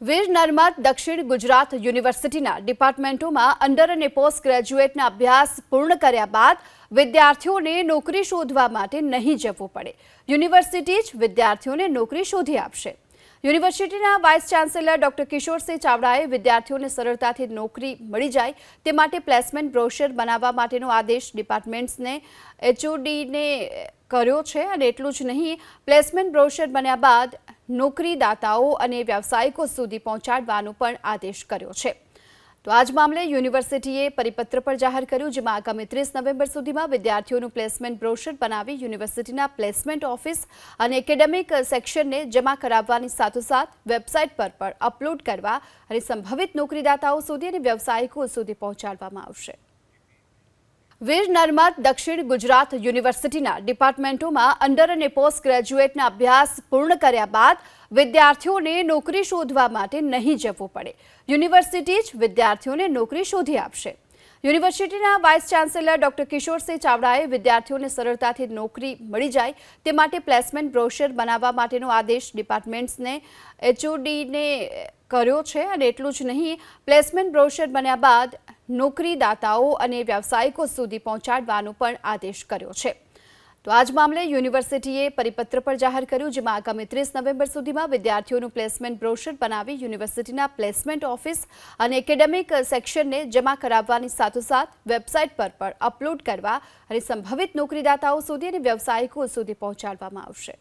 વીર નર્મદ દક્ષિણ ગુજરાત યુનિવર્સિટીના ડિપાર્ટમેન્ટોમાં અંડર અને પોસ્ટ ગ્રેજ્યુએટના અભ્યાસ પૂર્ણ કર્યા બાદ વિદ્યાર્થીઓને નોકરી શોધવા માટે નહીં જવું પડે. યુનિવર્સિટી જ વિદ્યાર્થીઓને નોકરી શોધી આપશે. યુનિવર્સિટીના વાઇસ ચાન્સેલર ડોક્ટર કિશોરસિંહ ચાવડાએ વિદ્યાર્થીઓને સરળતાથી નોકરી મળી જાય તે માટે પ્લેસમેન્ટ બ્રોશર બનાવવા માટેનો આદેશ ડિપાર્ટમેન્ટ્સને એચઓડીને કર્યો છે. અને એટલું જ નહીં, પ્લેસમેન્ટ બ્રોશર બન્યા બાદ નોકરીદાતાઓ અને વ્યાવસાયિકો સુધી પહોંચાડવાનો પણ આદેશ કર્યો છે. તો આ જ મામલે યુનિવર્સિટીએ પરિપત્ર પર જાહેર કર્યું, જેમાં આગામી 30 નવેમ્બર સુધીમાં વિદ્યાર્થીઓનું પ્લેસમેન્ટ બ્રોશર બનાવી યુનિવર્સિટીના પ્લેસમેન્ટ ઓફિસ અને એકેડેમિક સેક્શનને જમા કરાવવાની સાથોસાથ વેબસાઇટ પર પણ અપલોડ કરવા અને સંભવિત નોકરીદાતાઓ સુધી અને વ્યાવસાયિકો સુધી પહોંચાડવામાં આવશે. વીર નર્મદ દક્ષિણ ગુજરાત યુનિવર્સિટીના ડિપાર્ટમેન્ટોમાં અંડર અને પોસ્ટ ગ્રેજ્યુએટના અભ્યાસ પૂર્ણ કર્યા બાદ વિદ્યાર્થીઓને નોકરી શોધવા માટે નહીં જવું પડે. યુનિવર્સિટી જ વિદ્યાર્થીઓને નોકરી શોધી આપશે. યુનિવર્સિટીના વાઇસ ચાન્સેલર ડોક્ટર કિશોરસિંહ ચાવડાએ વિદ્યાર્થીઓને સરળતાથી નોકરી મળી જાય તે માટે પ્લેસમેન્ટ બ્રોશર બનાવવા માટેનો આદેશ ડિપાર્ટમેન્ટ્સને એચઓડીને કર્યો છે. અને એટલું જ નહીં, પ્લેસમેન્ટ બ્રોશર બન્યા બાદ નોકરીદાતાઓ અને વ્યાવસાયિકો સુધી પહોંચાડવાનો પણ આદેશ કર્યો છે. તો આ જ મામલે યુનિવર્સિટીએ પરિપત્ર પર જાહેર કર્યું, જેમાં આગામી 30 નવેમ્બર સુધીમાં વિદ્યાર્થીઓનું પ્લેસમેન્ટ બ્રોશર બનાવી યુનિવર્સિટીના પ્લેસમેન્ટ ઓફિસ અને એકેડેમિક સેક્શનને જમા કરાવવાની સાથોસાથ વેબસાઇટ પર પણ અપલોડ કરવા અને સંભવિત નોકરીદાતાઓ સુધી અને વ્યાવસાયિકો સુધી પહોંચાડવામાં આવશે.